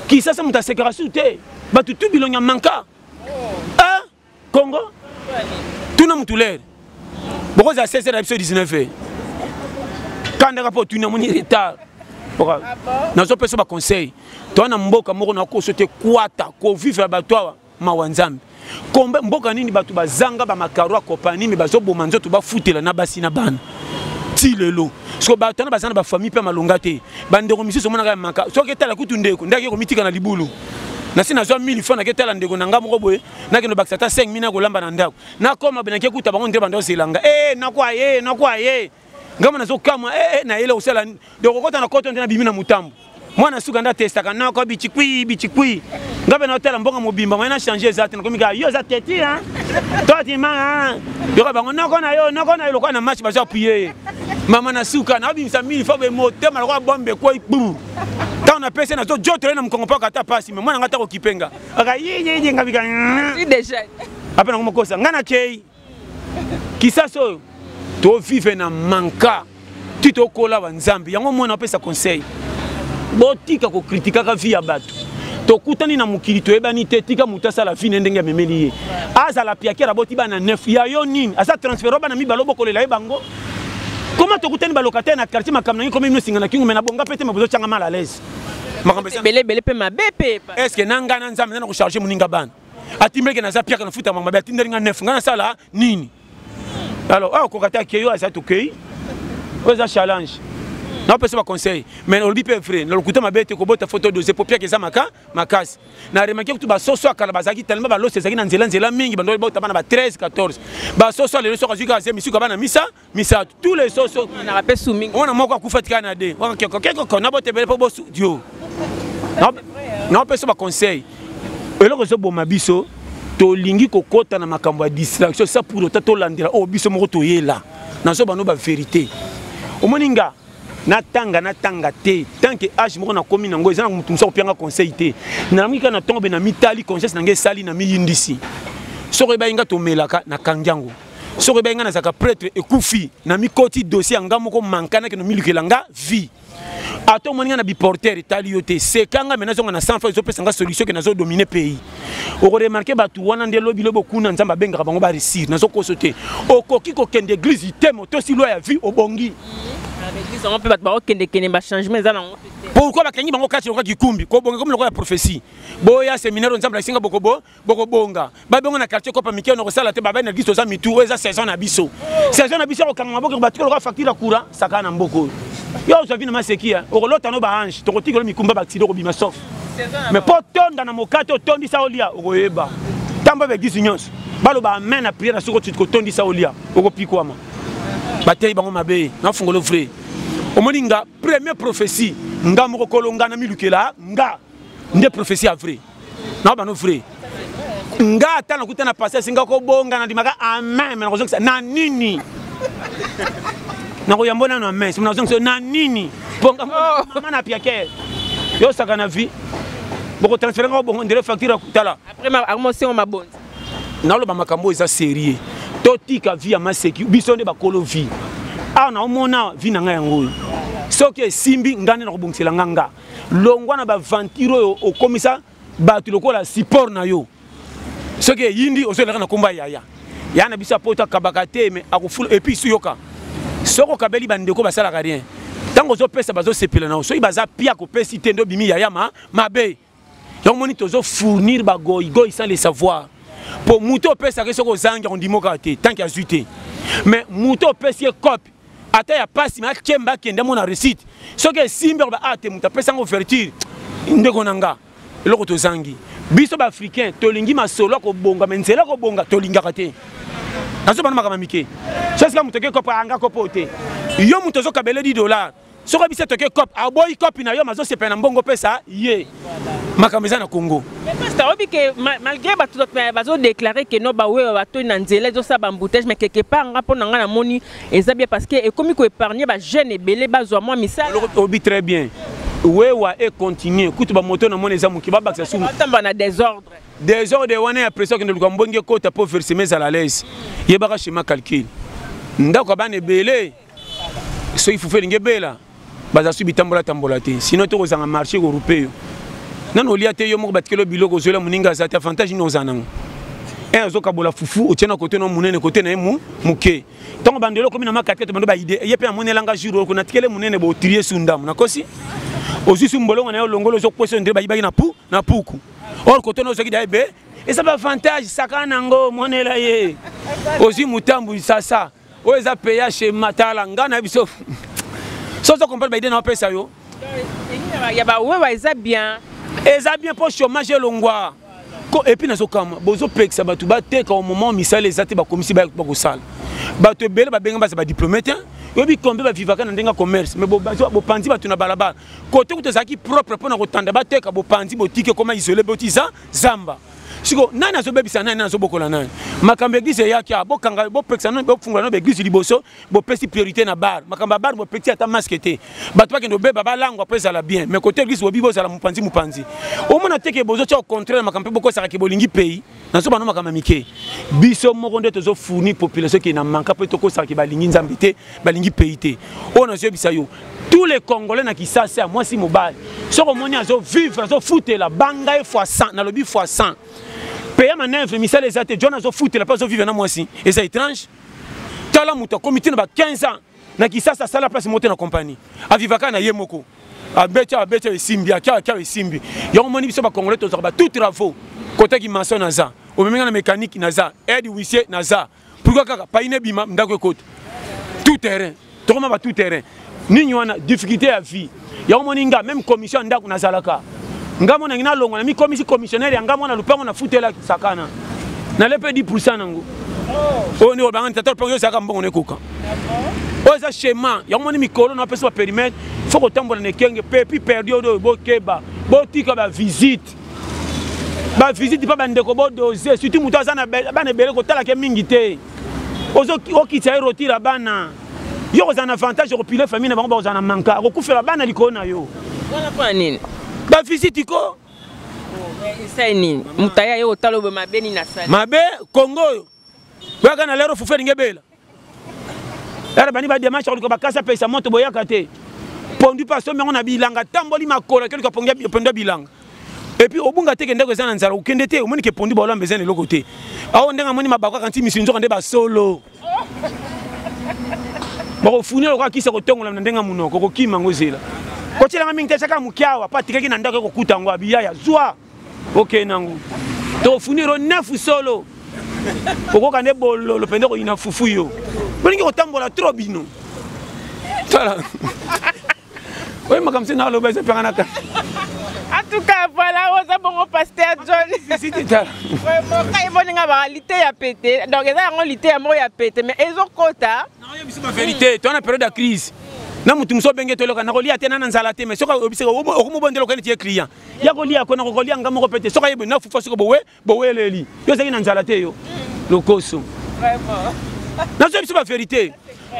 Speaker 1: qui ça muta sécurité te ba tout bilonya manka ah Congo tout na mutulere boko za 16 à 19 quand on rapport tout na moni retard nazo peso ba conseil to na mboka moko na ko sote kwata ko vivre ba toi mawanzambi kombe mboka nini batu bazanga ba makaro compagnie me bazo boma nzoto ba futela na basi na bana ti lelo so batu na bazana ba famille pe malonga te bandeko misusu mona ka maka so ke tala kutu ndeko ndaki ko mitika na libulu na sina zo 1000 francs na ke tala ndeko na ngamo ko boye na ke no bakisa ta 5000 na ko lamba na ndako na koma bena ke kuta bango ndre bando selanga na kwa ye ngamo na zo kama na ile usela de kokota na koto na bimina mutambo mwana suka nda testa kana ko bichikwi ngabe na hotel mbonga mobimba mwana changer exactement comme gars yo za teti hein toi tu man yo ka bango nako na yo ko na match ba appuyer mama na suka na bimisa 1000 fois be moteur ma ko bombe ko ipu ta na pesa na zo jotre na mkongo pa kata pasi mais mwana ngata ko kipenga aka yeye ngabika
Speaker 3: si déjà
Speaker 1: après na kosa ngana kei kisaso to vive na manka tito kola wa nzambi yango mwana pesa conseil botika ko kritika ka via bato to kutani na mukili to ebani te tika mutasa la vie ndenge memeli ye aza la piakera boti bana 9 ya yo nini asa transfert bana mi balobo kolela e bango comment to kutani ba locataire na quartier makamna ngi comme no singana kingu mena bonga pete mabozo changa mal à l'aise makambesa
Speaker 3: bele pe mabepe
Speaker 1: est-ce que nanga na nzambe na ko charger muninga bana atimbreke na za piaka na futa mama ba tinderinga 9 ngana sala nini alors ko kata keyo asa to kei oza challenge na pesa ba conseil mais on dit pas vrai na lokuta mabete ko bota photo dossier pour pia keza makasi na remarquer que tu ba soso akala bazaki tellement ba losse zaki na nzela mingi bando bota bana ba 13 14 ba soso le soso azika ze misuka bana misa tous les soso
Speaker 3: na rappel soumingi
Speaker 1: on a moko akufatika na de on keko na bote bele po bo dio na pesa ba conseil eloko zo bo mabiso to lingi kokota na makambo ya distraction ça pour autant to landira o biso moko to yela na so bano ba vérité o moninga na tanga te tant que âge moko na komi nango ezana mutumsa opianga conseil te na mika na tombe na mitali conscience nange sali na miyindisi soko ba inga to melaka na kangiango soko ba inga na zaka prêtre ekufi na mikoti dossier ngamo ko mankana ke no milukelanga vie ato moninga na biporter tali yote sekanga mena zonga na 100 fois zo pesa nga solution ke nazo dominer pays o ko remarquer batu wana nde lobi lobo kuna nzamba benga bango ba réussir nazo kosote o koki ko kende église temo to si loi ya vie obongi
Speaker 3: on peut pas kende ba changement za nango
Speaker 1: pourquoi ba kangi bango kati lokaki kumbi ko bonga comme lokola prophétie boya séminaire nzamba singa boko bonga ba bonga na quartier ko pa mikio no ko sala te ba na giso za mitu eza saison na biso ko kanga maboko ba tiko ko facture courant saka na mboko yo zo vina masekia o lota no ba ange to ko tiko mikumba ba tido ko bima sof mais po tonda na mokato tondi sa olia o yeba tamba be gisu nyonso balo ba amen na prière na soko tiko tondi sa olia o ko pikwama batei bango mabe na fungolo frère o moninga première prophétie nga moko kolonga na milukela nga nde prophétie vrai na ba no vrai nga tana kutana passer singa ko bonga na dimaka amen na kozongisa na nini na ko yambona na amen na kozongisa na nini bonga mama na piake yo saka na vie boko transférer ngo bongo ndere facture tala
Speaker 3: après ma armotion ma bonne
Speaker 1: na lo ba makambo eza sérieux totika vie ya maseki biso nde bakolo vie a na omona vie na nga yango soki simbi ngane na kobongisela nganga longwa na ba ventiro o komisa batu lokola support na yo soki yindi ozolela na komba yaya yana bisa pota kabaka te mais akufula et puis suyoka soko kabeli bandeko basala rien tango zo pesa bazo sepela na so ibaza pia ko pesi te ndo bimi yaya mabe yo moni tozo fournir ba goy sans le savoir pour muto pesa ke soko zanga on dimoka te tant qu'il a zuité mais muto pesi copie ata ya pasi ma kemba kende mona receipt soki simbe ba ate muta pesa ngo ouverture ndeko nanga eloko to zangi biso ba africain to lingi masolo ko bonga menzela ko bonga to linga kate nazo bana makama mike soki mutoke ko anga ko pote yo muto zo kabele $10 soki bisa toke cop aboy copy na yo mazo sepena mbongo pesa ye makameza na Congo
Speaker 3: mais pasteur obi que malgré bazo déclarer que no ba we bato na nzela zo sa bamboutage mais quelque part nga pona nga na moni eza bien parce que et comme ko épargner ba jeune ebele bazwa moi misala
Speaker 1: obi très bien wewa et continuer kutu ba moto na moni eza muki ba baksa sumu
Speaker 3: tamba na désordre
Speaker 1: des heures de wana ya pression que nous avons bonne côté pour faire semer à la l'aise yebaka schéma calcul ndako bana belé so il faut faire ngebela baza subi tambola te sinon to kozanga marché européen nano lia te yo moko batikelo biloko zola muninga za ta avantage no zanango zo kabola fufu otiena côté no munene côté na mu muke tongo bandelo comme na makatete bando ba idée yepe amonela nga jour ko na tikele munene bo trier sundam na kosi osusu mbolongo na yo longolo zo kwese ndre ba na puku or côté no soki dabe et ça ba avantage sakana ngo monela ye osi mutambu sasa o eza payer chez matala ngana biso so comprendre ba idée na pesa yo
Speaker 3: ya ba ouais eza bien
Speaker 1: pour chômage longwa et puis nazokama bozo pekisa batu bateka au moment misala ezate ba komisi ba kosala bato ebele ba benga ba diplomate yobi kombe ba vivaka na ndenga commerce mais bo panzi batu na balabala côté kutozaki propre pour na kotanda bateka bo panzi botike koma isolé botiza zamba siko nani azobebisa nani azobokola nani makambo église yaki bokanga bo pekisa no bo fungula no ba église liboso bo pesi priorité na bar makambo bar bo pekisa ata masque te bato ba kendo beba ba langue après ça la bien mais côté église bo bibo ça la mupanzi au mona teke bozo cha au contraire makambo boko ça ki bolingi pays na so ba no makambo mike biso moko nde tozo fournir population qui na manka pe toko ça ki balingi nzambe te balingi pays te on a yebisa yo tous les Congolais na Kisasa moi si mobile so ko moni azo vivre azo foutre la banga fois 100 na lobi fois 100 payer ma neuf misal les até John azo foutre la place vivre na moi si et ça étrange tala muto comité na 15 ans na Kisasa sala place monter na compagnie a vivaka na yemoko a becha simbi a kia simbi ya moni biso ba Congolais to ba tout travaux côté qui mentionne naza o même na mécanique naza aide huissier naza pourquoi kaka pa ine bima ndako côté tout terrain to ma ba tout terrain nini wana difficulté à vie ya moninga même commission ndako nazalaka ngamo na ngina longo na mi commissionnaire ya ngamo na lupango na futela sakana na lepe 10% nango oh ni obanga tato pour yo saka mbongo nekoka o za schéma ya moni mikolo na pesa périmètre faut que tambola ne kenge pepi perdu do bokeba botika ba visite pas bandeko bo doser surtout muto azana bana bele ko tala ke mingi te ozo okitsa erotira bana yo kozana avantage repiler famille na bango bazana manka okufela bana likona yo
Speaker 3: wana kwa nini
Speaker 1: ba visite ko
Speaker 3: esa nini mutaya yo talobe mabeni na sali
Speaker 1: mabe Congo waka na lero fufeli ngebela era bani ba démarche ko bakasa pesa moto boyaka te pondu pas so mengo na bilanga tamboli makola quelque pongia pondu bilanga et puis obunga te kende ko zana nzala ukende te omoni ke pondu ba olambe zene lokote awo ndenga moni mabaka kanti misinzo kande ba solo bako funela kwa kisa ko tongola na ndenga munoko ko kima ngozela ko tshela mingi te saka mukiawa pa tikeki na ndako ko kuta ngo abiya ya zwa okay nangu to funiro nefu solo ko kande bololo pende ko ina fufu yo bolingi ko tambola trop bino tala oui makamse na lo bese pangana ka
Speaker 3: en tout cas voilà on a bon pasteur John
Speaker 1: si tala
Speaker 3: vraiment kay boninga ba réalité ya pété donc eza ngo réalité ya mo ya pété mais ezo kota
Speaker 1: na yo biso ba vérité to na période de crise na mutu muso benge to loka na ko lia tena na nzala te mais soka obiseka okumo bondelo kene tie client ya ko lia ko na ko lia ngamo ko pété soka yebo na fufa soko bowe leli yo zaki na nzala te yo lokoso
Speaker 3: vraiment
Speaker 1: na so biso ba vérité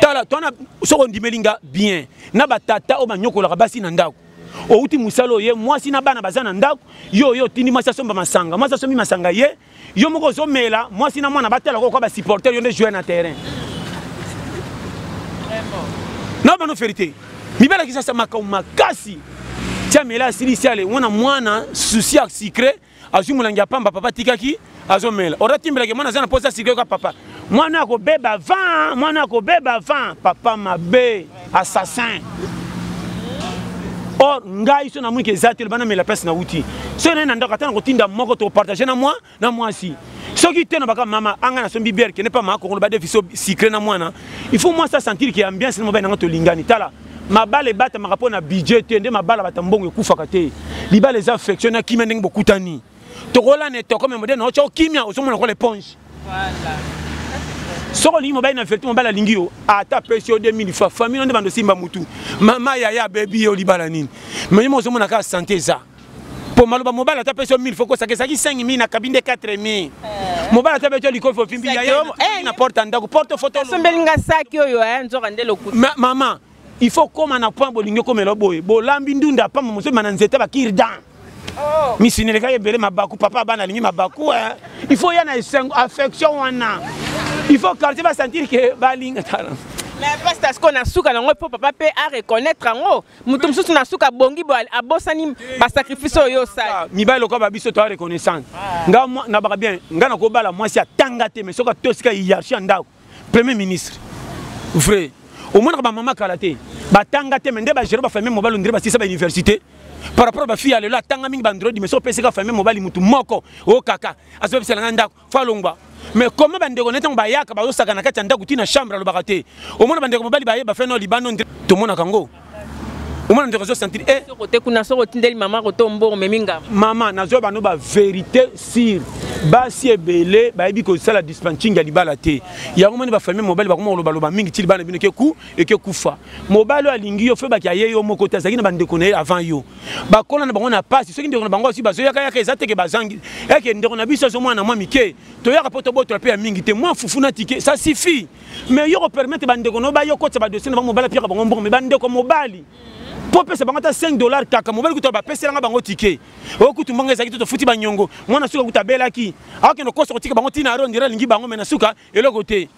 Speaker 1: tala to na soko ndimelinga bien na batata o banyokola basi na ndako o uti musalo ye mwasi na bana bazana ndako yo tindi mwasi asomba masanga mwasi asombi masanga ye yo moko zo mela mwasi na mwana batela ko ba supporter yo ne jouer na terrain
Speaker 3: vraiment
Speaker 1: na bano vérité mibala kisasa makasi tia mela silisiale wana mwana souci à secret azumulangi pamba papa tikaki azomela oratimbela ke mwana zana posa secret ka papa mwana ko beba van papa mabe assassin or ngai so na mwike zatel bana mela pesa na uti so na ndaka tana ko tinda moko to partager na moi si soki te na baka mama anga na sombi bière ke ne pas ma ko ba defiso secret na mwana il faut moi ça sentir que ambiance na ba na to lingani tala mabale bata makapo na budget te nde mabala bata mbongo ekufaka te libala les affections na kimia ndenge bokutani to kola ne to comme moderne ocho kimia osomona ko l'éponge
Speaker 3: voilà
Speaker 1: soko lingi mobile na vertu mobile lingi yo ata pesio 2000 fa famille nde bando simba mutu mama ya baby yo libala nini mais mo somona ka santé za pour maloba mobile ata pesio 1000 faut ko sakesaki 5000 na cabine 4000 mobile ata pesio liko fo fimbi ya na porte ndako porte photo
Speaker 3: sombelinga saki oyo nzoka nde lokuta
Speaker 1: maman il faut comme na point bolingo comme lo boy bolambi ndunda pa mo so mananzeta ba kirdan misini leka ebele mabaku papa bana lingi mabaku il faut y a affection wana il faut quartier va sentir que balinga tala
Speaker 3: mais parce qu'on a souka nango pour papa peut à reconnaître ngo mutum susu na souka bongi bo abosani ba sacrifice yo sa
Speaker 1: mibali ko ba biso to reconnaissance nga na ba bien nga na ko bala mwasi atanga te mais soka tosika hiérarchie ndako premier ministre vrai au moins ba mama kalaté ba tanga te mais nde ba gérer ba famille mobile ndire ba sisa ba université par rapport à ma fille là tanga mingi bandrodi mais so pese ka famille mobile mutu moko o kaka aso pese nga ndako falongwa mais comment bande connaître ba yaka ba osaka na kati ndako tina chambre lo bakate au moins bande mobile ba yeba fait no libano to mona kango au moins ndeko zo sentir
Speaker 3: côté kuna so tindeli mama ko tombo meminga
Speaker 1: maman nazo ba no ba vérité sur basi ebele ba yebi ko sala dispensing ya libala te ya ngomani ba famille mobile ba ko lo baloba mingi tili bana bino ke ku et ke kufa mobile alingi yo fe ba ki aye yo moko ta zaki na bande connaître avant yo ba kona na bango na passe soki ndeko na bango aussi ba zo yaka yaka ezate ke bazangi eke ndeko na biso so mwana mwa mike to yaka poto boto pe ya mingi te moi fufu na tike ça suffit mais yo ko permettre bande kono ba yo ko tsa ba dossier na bango mobile pia ka bango mbongo mais bande ko mobile pour pesa bango ta $5 kaka mobile kuto ba pesa nga bango ticket o kutu mbanga ezaki to futi banyongo mwana suka kutabela ki awake no koso ticket bango tina aro ndira lingi bango mena suka eloko te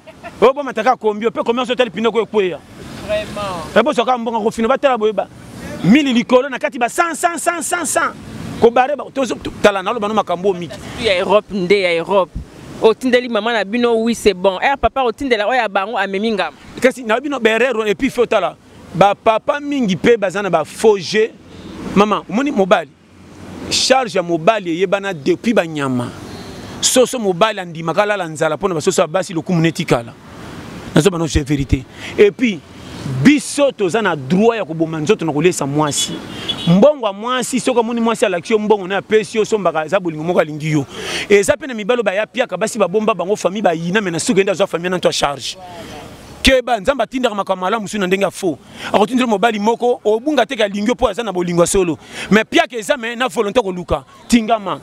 Speaker 1: o bo mataka kombio pe combien so tel pino ko ekweya vraiment e bo soka mbonga ko fino batala boyeba 1000 likolo na kati ba 100 ko bare ba to tala na lo bano makambo miki
Speaker 3: ya Europe nde ya Europe o tindeli maman na bino oui c'est bon papa o tindela o ya bango ameminga
Speaker 1: kasi na bino berero et puis fotala ba papa mingi pe bazana ba foje maman omoni mobali charge ya mobali yebana depuis banyama soso mobali andima kala la nzala pona ba soso basi lo kumuneti kala nazo bano c'est vérité et puis biso tozana droit ya koboma nzoto na kolesa mwasi mbongo wa mwasi soko moni mwasi alaction mbongo na pesi yo sombaka za bolingo moko alingi yo eza pe na mibalo ba ya piaka basi ba bomba bango famille ba yina mena suka enda zo famille na to charge keba nzamba tindaka makamala musu na ndenga fo akotindira mobali moko obunga teka lingio po azana bolingwa solo mais piaka eza mais na volonté ko luka tingama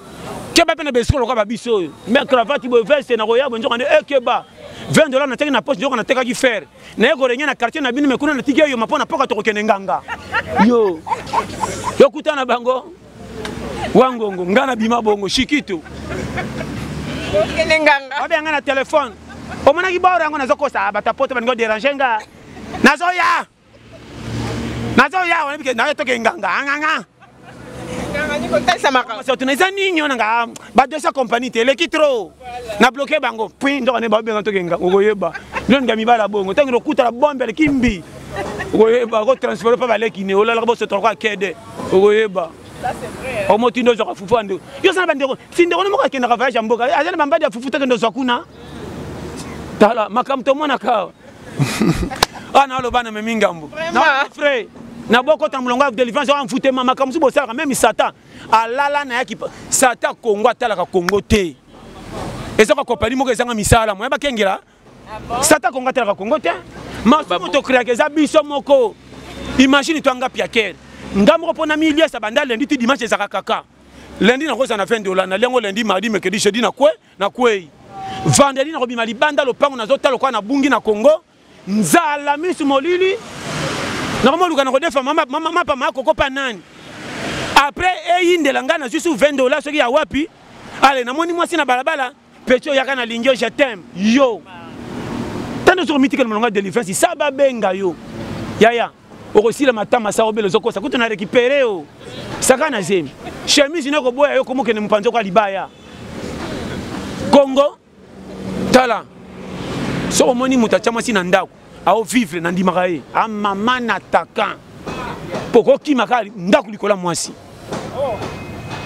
Speaker 1: keba pe na besko loka ba biso mais cravate bo veste na roya bo njoka keba $20 na teka na poche njoka na teka ki faire na yego renya na quartier na bino mekuna na tikia yo mapona poka to kokene nganga yo kutana bango wangongo ngana bima bongo shikito
Speaker 3: kokene nganga
Speaker 1: abe ngana téléphone o mona ki bawo rango nazo kosa bata poto bango déranger nga nazo ya wona bike na to ke nganga nganga
Speaker 3: ni ko tsa maka
Speaker 1: so tuneza ninyo nga ba de sa compagnie tele ki trop na bloquer bango puis ndo ne ba benga to ke nganga okoyeba ndo ngami bala bongo tangi kuta la bombe le kimbi okoyeba ko transférer pa baleki ne olala ko se toroka kede okoyeba
Speaker 3: ça c'est vrai
Speaker 1: o motindo zo ka fufu ando yo sana bandeko sinde ko mo ka kenda ka voyage mboka azana bambadi ya fufu to kendo zo kuna tala makamto mona ka ana lo bana memingambo na frère na boko tambulonga de délivrance en fouté makamso bo sala même satan alala na yaki satan kongo atala ka kongo te ezaka kopali moko ezanga misala mo ba kengela satan kongo atala ka kongo te masumu to créer que za biso moko imagine to anga piaker ngamoko pona milieu sa banda lundi ti dimanche ezaka kaka lundi na kosa na $20 na lengo lundi mardi mercredi jeudi na kwe vendredi na kobima libanda lopango nazotala kwa na bungi na Congo nzala misu molili na komo luka na kodefa mama pa makoko pa nani après eyindela nga na juste $20 soki ya wapi ale na moni mwasi na balabala pecho yaka na lingio je t'aime yo tando sur mythique le mononga de délivrance ça ba benga yo yaya okosila matama sa obelo zokosa kutu na récupérer o saka na zemi chemise ne ko boya yo komo kene mpanzo kwa libaya Congo tala so omoni mutacha mwasi na ndako ao vivre na ndimaka ye a mama na taka poko kimaka ndako likola mwasi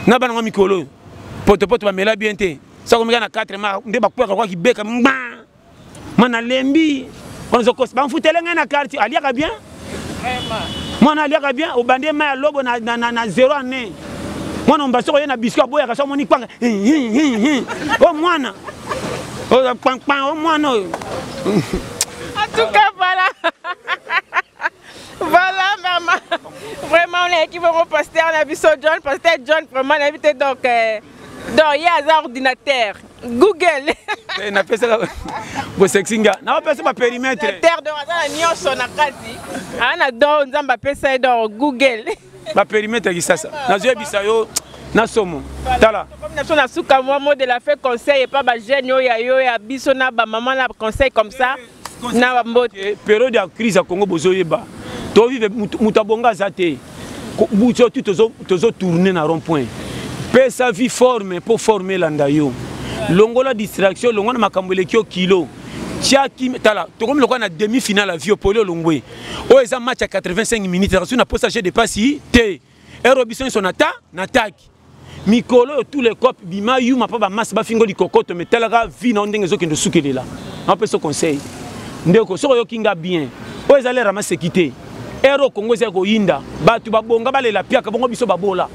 Speaker 1: na bana ngo mikolo poto ba mela bien te sa ko meka na 4 ma nde bakweka kwa kibeka mba mana lembi on zo kosa ba mfutelenga na quartier aliaka bien vraiment mwana aliaka bien obande ma ya lobo na 0 année mwana mbasoko ye na biscuit boya ka so moni kwanga o mwana o pang mwana
Speaker 3: en tout cas voilà voilà maman vraiment on est équipe au pasteur on a vu ça John vraiment on a invité donc il y a un ordinateur Google
Speaker 1: na pesa bo sexinga na pesa ba périmètre
Speaker 3: terre de razana nyonso na kati ana do nzamba pesa do Google
Speaker 1: ba périmètre ki sasa na zo bisa yo na somo tala
Speaker 3: comme nation na suka mot de la fait conseil et pas ba jeune yo ya biso na ba maman na conseil comme ça na mbote
Speaker 1: période ya crise à Congo bozoyeba to vive mutabonga zate buto tozo tourner na rond point pesa vie forme pour former landayo longola distraction longola makambo lekio kilo tiaki tala to comme lokwa na demi finale vie polo longwe o eza match à 85 minutes rasu na poste de passe te Robinson son attaque, n'attaque. Mikolo tous les copes bima yuma pa ba masse ba fingo di kokoto mais telaga vi na ndenge zoki ndo sukeli là. On peut se conseil. Ndeko so yo kinga bien. O ezale ramasser quitter. Ero Congo ze ko yinda. Ba tu ba bonga ba lela piaka bongo biso ba bola.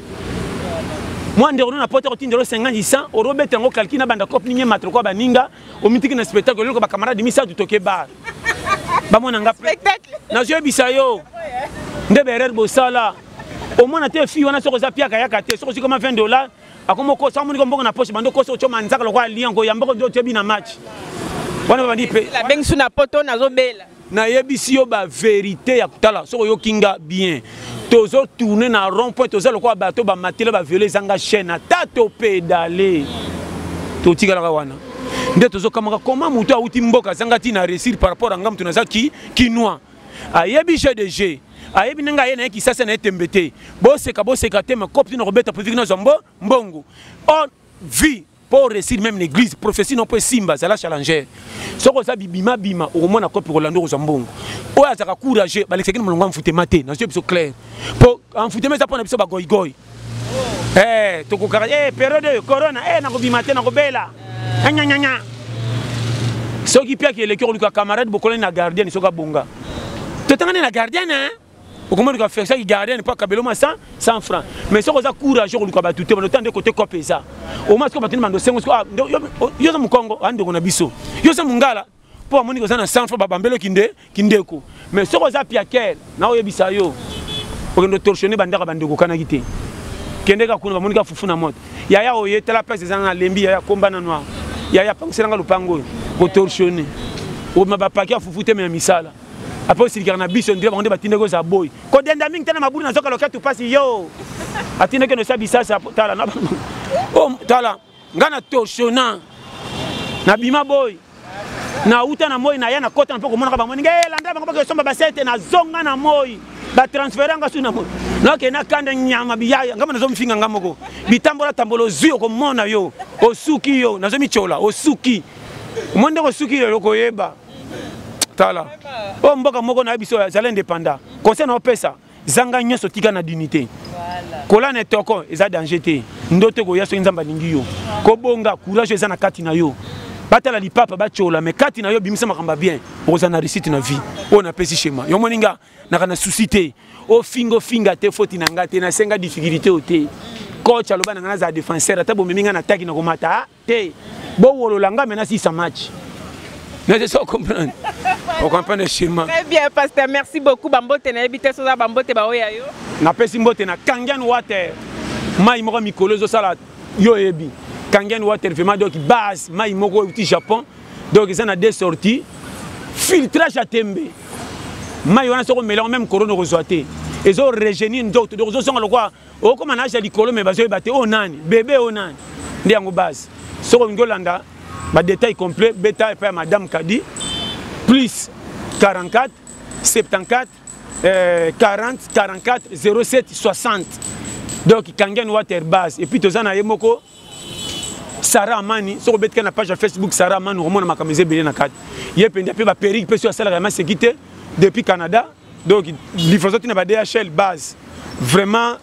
Speaker 1: Moi ndeko na pote ko tindelo 50 100 euro betango kalkina banda cop ninye matre ko ba ninga o mitiki na spectacle ko ba camarade misa du toke bar. Ba mona nga spectacle. Na je bisayo. Ndebe erer bosala. Au moins, tu as fait un peu de pied à Yakate, sur comme $20. À comme ça, on dit qu'on a poche, bando koso choma nzaka le roi lien, go yambo do tebi na match. On va dire
Speaker 3: la beng suna poto na zo bela.
Speaker 1: Na yebisi yo ba vérité ya kutala, so yo kinga bien. Tozo tourner na rond point, tozo le quoi bateau ba matela ba violer zanga chaîne, tato pédaler. To tigala wana. Nde tozo kamaka comment muto a uti mboka zanga ti na réussir par rapport à ngam tunaza ki noa. Ayebi GDG. Ayebi nenga yena ki sasa na tembete boseka te ma copine robeta pour vivre na zombo mbongo on vit pour réussir même l'église prophétie non peut simba ça la challenger soko za bima au moins na copie Rolando Zambongo o azaka courager ba l'exécuter molongo mfute maté na je biso clair pour mfute mesa pour na biso ba goy to ko kara période corona na ko bima te na ko bela nya soki pia ki le cœur du camarade bokolé na gardien soka bonga totangana na gardien hein. Au comment tu faire ça, il garde pas cabelo 100 francs. Mais si on a courage, on a tout le temps de côté copé ça. Au moins, on a dit yo za Mukongo, ande on a biso. Yo za Mungala, pour amoni ko na 100 francs bambelo kindeko. Mais si on a piakel, na o yebisa yo. On doit torsionner bandaka bandeko kana gité. Kendeka kuna bamoni ka fufu na moto. Yaya oye tela pese za na lembi yaya komba na noir. Yaya pangisanga lupango ko torsionner. O mabapaki afufu te me misala. Après si le bis on dirait on débat tindeko za boy ko denda mingi tena maburi na zoka lokatu pasi yo atindeke no sabisa sa tala na oh tala ngana torsiona na bima boy na uta na moy na ya na kota mpoko mona ba moninga landa bango ba somba basete na zonga na moy ba transferanga suna moy na ke na kanda nyama biya ngama nazo mfinga ngamoko bitambola tambolo zio ko mona yo osuki yo nazo michola osuki monde osuki yo ko yeba tala o mboka moko na biso ya indépendant conseil na pesa zanga nyoso tika na dignité kola na toko eza danger te ndoto ko yaso nzamba ningi yo ko bonga courage eza na kati na yo batala lipapa bachola mais kati na yo bimisa makamba bien oza na réussite na vie o na pesi schéma yo moninga na kana suscité o finga te faute na ngate na senga difficulté o te coach aloba na ngana za défenseur ata bo meminga na taki na komata te bo wolola nga mena si sa match. Mais c'est ça comprendre. On comprend le schéma.
Speaker 3: Très bien, pasteur. Merci beaucoup. Bambote na ebite soza bambote ba oya yo.
Speaker 1: Na pesi mbote na Kangen Water. Mai moko mikolo zo sala yo ebi. Kangen Water vraiment donc base mai moko au Japon. Donc ils en a deux sorties. Filtrage à tembe. Mai wana soko mélange même corona rozoité. Ils ont régéni d'autres donc zo le quoi. O comme na ja likolo mais bazo ebate o nani, bébé o nani. Ndiango base. Soko ngolanda ba détail complet bêta et madame Kadi plus 44 74 40 44 07 60 donc Kangen Water base et puis tozana yemoko Sarah Amani sur betka na page Facebook Sarah Amani on mona makameze belé na kat yependa pe ba périg pe sur sala vraiment sécurité depuis Canada donc livraison na ba DHL base vraiment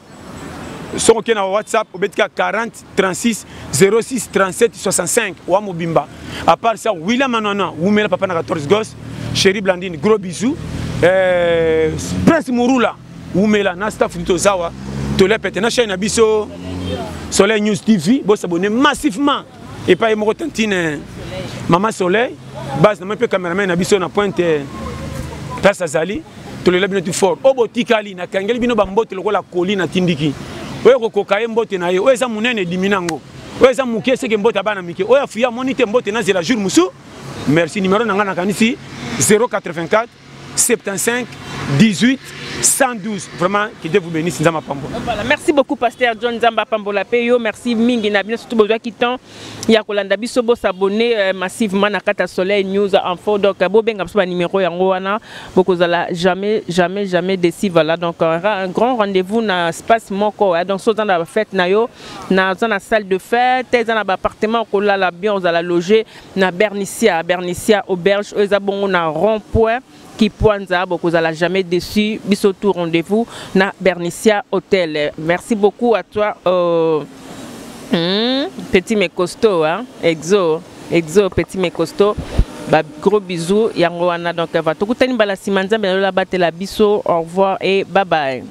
Speaker 1: sur na WhatsApp au betka 40 36 06 37 65 wa mobimba à part ça William Manana Oumela papa na 14 gosses chérie Blandine gros bisous Prince Murula Oumela na staff Tozawa to le pete na chaîne biso Soleil News TV bo s'abonner massivement et pas mo tantine Maman Soleil base na peu cameraman na biso na pointe Place Azali to le labino tout fort obotikali na kangeli bino bambote lokola koli na tindiki oyo kokoka mbote na ye oyo eza munene diminango oyo eza muke seke mbote abana mike oyo afuya monite mbote na zela jour musu merci numéro na ngana kanisi 084 75 18 112. Vraiment, que Dieu vous bénisse.
Speaker 3: Voilà, merci beaucoup, Pasteur John Nzamba Pambola Peyo. Merci Mingi Nabina, surtout besoin qui t'ont. Il y a Kolanda Bisobo s'abonner massivement à Kata Soleil News Info. Donc, Bobenga Psoba numéro Yangoana. Beaucoup jamais décis. Voilà, donc un grand rendez-vous dans l'espace Moko. Donc, soit dans la fête, dans la salle de fête, dans l'appartement, qu'on a bien, on a logé, dans Bernicia Auberge, eux avons un rond-point. Qui poinza, beaucoup n'allez jamais déçu. Bisous tout rendez-vous na Bernicia Hotel. Merci beaucoup à toi, petit mais costaud, hein? Exo, petit mais costaud. Bah, gros bisous. Yango wana donc va tout. Tani bala simanza, mais là bas la biso. Au revoir et bye bye.